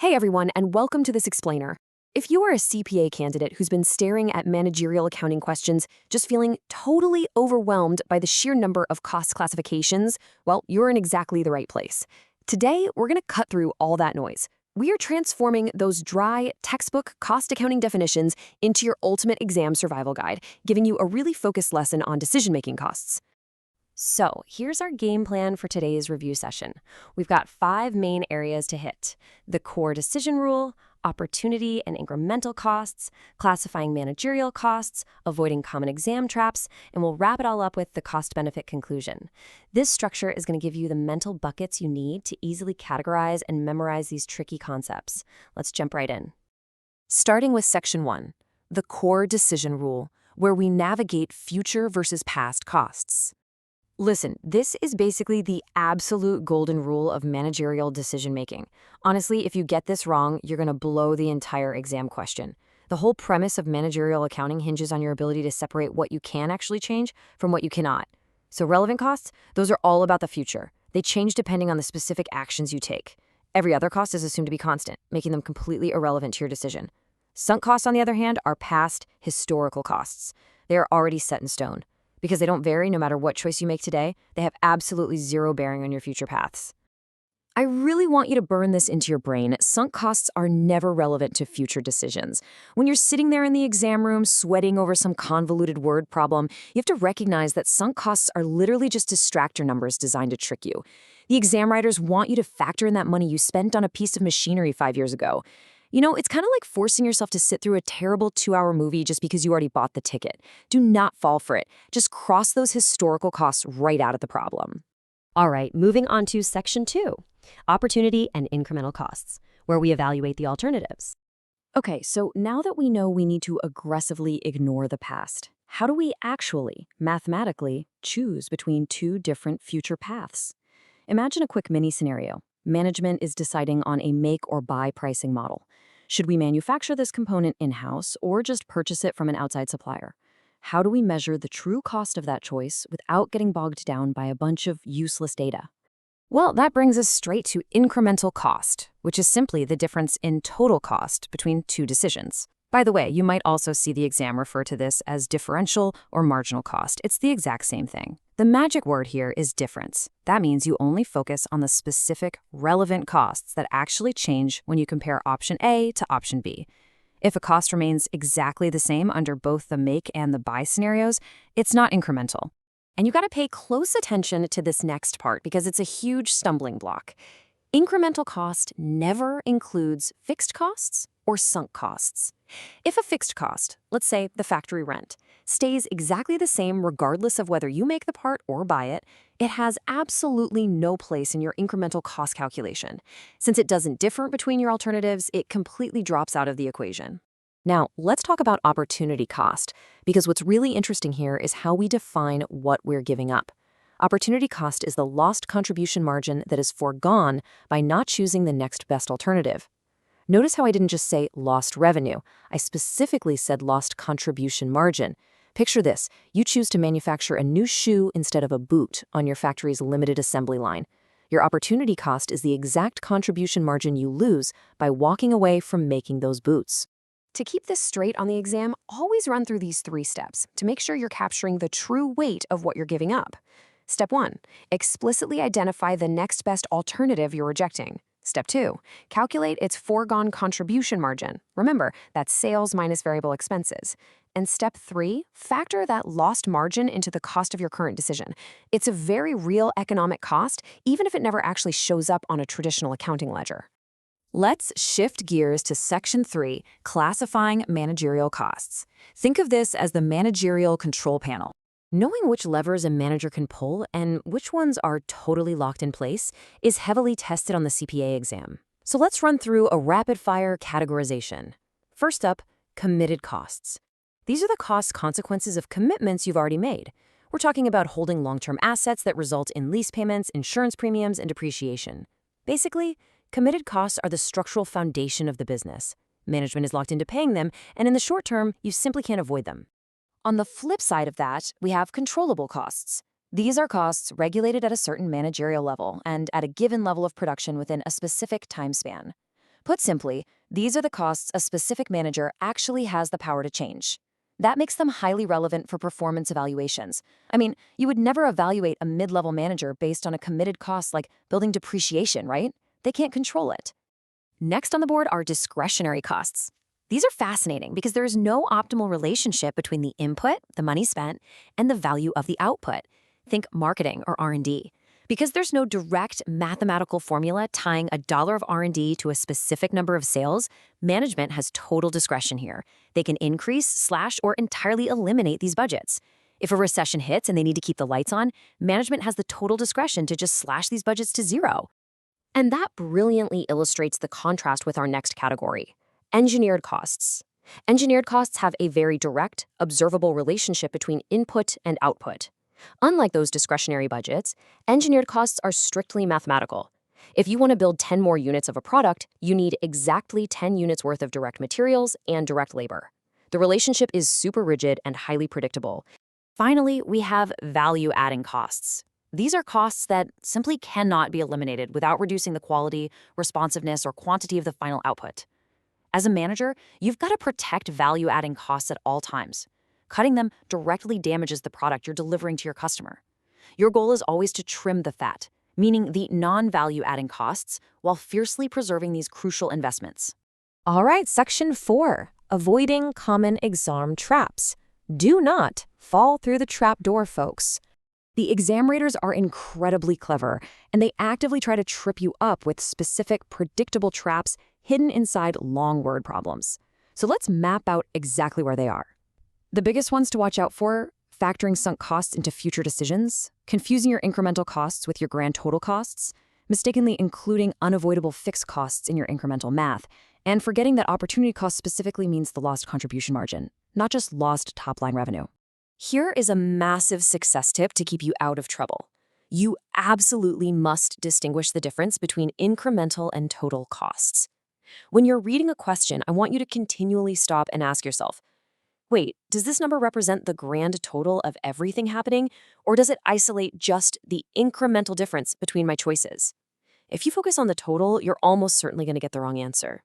Hey everyone, and welcome to this explainer. If you are a CPA candidate who's been staring at managerial accounting questions, just feeling totally overwhelmed by the sheer number of cost classifications, well, you're in exactly the right place. Today, we're going to cut through all that noise. We are transforming those dry, textbook cost accounting definitions into your ultimate exam survival guide, giving you a really focused lesson on decision-making costs. So, here's our game plan for today's review session. We've got 5 main areas to hit: the core decision rule, opportunity and incremental costs, classifying managerial costs, avoiding common exam traps, and we'll wrap it all up with the cost-benefit conclusion. This structure is going to give you the mental buckets you need to easily categorize and memorize these tricky concepts. Let's jump right in. Starting with Section 1, the core decision rule, where we navigate future versus past costs. Listen, this is basically the absolute golden rule of managerial decision-making. Honestly, if you get this wrong, you're going to blow the entire exam question. The whole premise of managerial accounting hinges on your ability to separate what you can actually change from what you cannot. So relevant costs, those are all about the future. They change depending on the specific actions you take. Every other cost is assumed to be constant, making them completely irrelevant to your decision. Sunk costs, on the other hand, are past historical costs. They are already set in stone. Because they don't vary no matter what choice you make today, they have absolutely zero bearing on your future paths. I really want you to burn this into your brain. Sunk costs are never relevant to future decisions. When you're sitting there in the exam room sweating over some convoluted word problem, you have to recognize that sunk costs are literally just distractor numbers designed to trick you. The exam writers want you to factor in that money you spent on a piece of machinery 5 years ago. You know, it's kind of like forcing yourself to sit through a terrible 2-hour movie just because you already bought the ticket. Do not fall for it. Just cross those historical costs right out of the problem. All right, moving on to Section 2, opportunity and incremental costs, where we evaluate the alternatives. Okay, so now that we know we need to aggressively ignore the past, how do we actually, mathematically, choose between 2 different future paths? Imagine a quick mini scenario. Management is deciding on a make or buy pricing model. Should we manufacture this component in-house or just purchase it from an outside supplier? How do we measure the true cost of that choice without getting bogged down by a bunch of useless data? Well, that brings us straight to incremental cost, which is simply the difference in total cost between 2 decisions. By the way, you might also see the exam refer to this as differential or marginal cost. It's the exact same thing. The magic word here is difference. That means you only focus on the specific, relevant costs that actually change when you compare option A to option B. If a cost remains exactly the same under both the make and the buy scenarios, it's not incremental. And you got to pay close attention to this next part because it's a huge stumbling block. Incremental cost never includes fixed costs or sunk costs. If a fixed cost, let's say the factory rent, stays exactly the same regardless of whether you make the part or buy it, it has absolutely no place in your incremental cost calculation. Since it doesn't differ between your alternatives, it completely drops out of the equation. Now, let's talk about opportunity cost, because what's really interesting here is how we define what we're giving up. Opportunity cost is the lost contribution margin that is foregone by not choosing the next best alternative. Notice how I didn't just say lost revenue. I specifically said lost contribution margin. Picture this. You choose to manufacture a new shoe instead of a boot on your factory's limited assembly line. Your opportunity cost is the exact contribution margin you lose by walking away from making those boots. To keep this straight on the exam, always run through these 3 steps to make sure you're capturing the true weight of what you're giving up. Step 1, explicitly identify the next best alternative you're rejecting. Step 2, calculate its foregone contribution margin. Remember, that's sales minus variable expenses. And step 3, factor that lost margin into the cost of your current decision. It's a very real economic cost, even if it never actually shows up on a traditional accounting ledger. Let's shift gears to Section 3, classifying managerial costs. Think of this as the managerial control panel. Knowing which levers a manager can pull and which ones are totally locked in place is heavily tested on the CPA exam. So let's run through a rapid-fire categorization. First up, committed costs. These are the cost consequences of commitments you've already made. We're talking about holding long-term assets that result in lease payments, insurance premiums, and depreciation. Basically, committed costs are the structural foundation of the business. Management is locked into paying them, and in the short term, you simply can't avoid them. On the flip side of that, we have controllable costs. These are costs regulated at a certain managerial level and at a given level of production within a specific time span. Put simply, these are the costs a specific manager actually has the power to change. That makes them highly relevant for performance evaluations. I mean, you would never evaluate a mid-level manager based on a committed cost like building depreciation, right? They can't control it. Next on the board are discretionary costs. These are fascinating because there is no optimal relationship between the input, the money spent, and the value of the output. Think marketing or R&D. Because there's no direct mathematical formula tying a dollar of R&D to a specific number of sales, management has total discretion here. They can increase, slash, or entirely eliminate these budgets. If a recession hits and they need to keep the lights on, management has the total discretion to just slash these budgets to zero. And that brilliantly illustrates the contrast with our next category, engineered costs. Engineered costs have a very direct, observable relationship between input and output. Unlike those discretionary budgets, engineered costs are strictly mathematical. If you want to build 10 more units of a product, you need exactly 10 units worth of direct materials and direct labor. The relationship is super rigid and highly predictable. Finally, we have value-adding costs. These are costs that simply cannot be eliminated without reducing the quality, responsiveness, or quantity of the final output. As a manager, you've got to protect value-adding costs at all times. Cutting them directly damages the product you're delivering to your customer. Your goal is always to trim the fat, meaning the non-value-adding costs, while fiercely preserving these crucial investments. All right, Section 4, avoiding common exam traps. Do not fall through the trap door, folks. The exam raters are incredibly clever, and they actively try to trip you up with specific, predictable traps hidden inside long word problems. So let's map out exactly where they are. The biggest ones to watch out for: factoring sunk costs into future decisions, confusing your incremental costs with your grand total costs, mistakenly including unavoidable fixed costs in your incremental math, and forgetting that opportunity cost specifically means the lost contribution margin, not just lost top-line revenue. Here is a massive success tip to keep you out of trouble. You absolutely must distinguish the difference between incremental and total costs. When you're reading a question, I want you to continually stop and ask yourself, wait, does this number represent the grand total of everything happening, or does it isolate just the incremental difference between my choices? If you focus on the total, you're almost certainly going to get the wrong answer.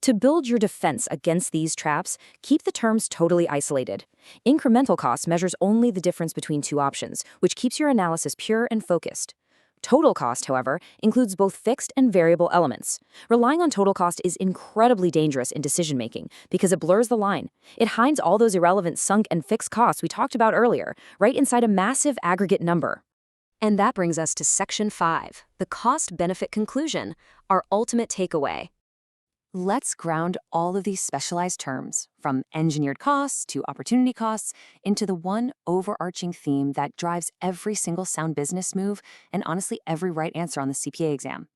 To build your defense against these traps, keep the terms totally isolated. Incremental cost measures only the difference between two options, which keeps your analysis pure and focused. Total cost, however, includes both fixed and variable elements. Relying on total cost is incredibly dangerous in decision-making because it blurs the line. It hides all those irrelevant sunk and fixed costs we talked about earlier, right inside a massive aggregate number. And that brings us to Section 5, the cost-benefit conclusion, our ultimate takeaway. Let's ground all of these specialized terms, from engineered costs to opportunity costs, into the one overarching theme that drives every single sound business move and honestly every right answer on the CPA exam.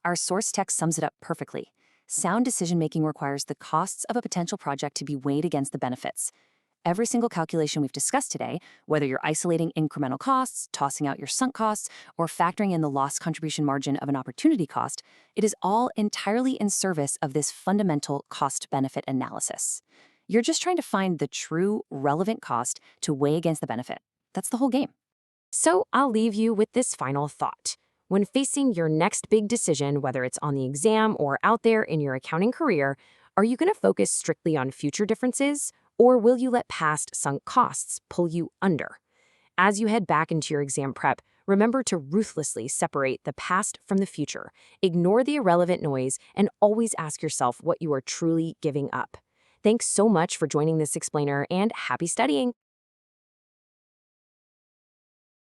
Our source text sums it up perfectly. Sound decision-making requires the costs of a potential project to be weighed against the benefits. Every single calculation we've discussed today, whether you're isolating incremental costs, tossing out your sunk costs, or factoring in the lost contribution margin of an opportunity cost, it is all entirely in service of this fundamental cost-benefit analysis. You're just trying to find the true, relevant cost to weigh against the benefit. That's the whole game. So I'll leave you with this final thought. When facing your next big decision, whether it's on the exam or out there in your accounting career, are you going to focus strictly on future differences, or will you let past sunk costs pull you under? As you head back into your exam prep, remember to ruthlessly separate the past from the future, ignore the irrelevant noise, and always ask yourself what you are truly giving up. Thanks so much for joining this explainer, and happy studying!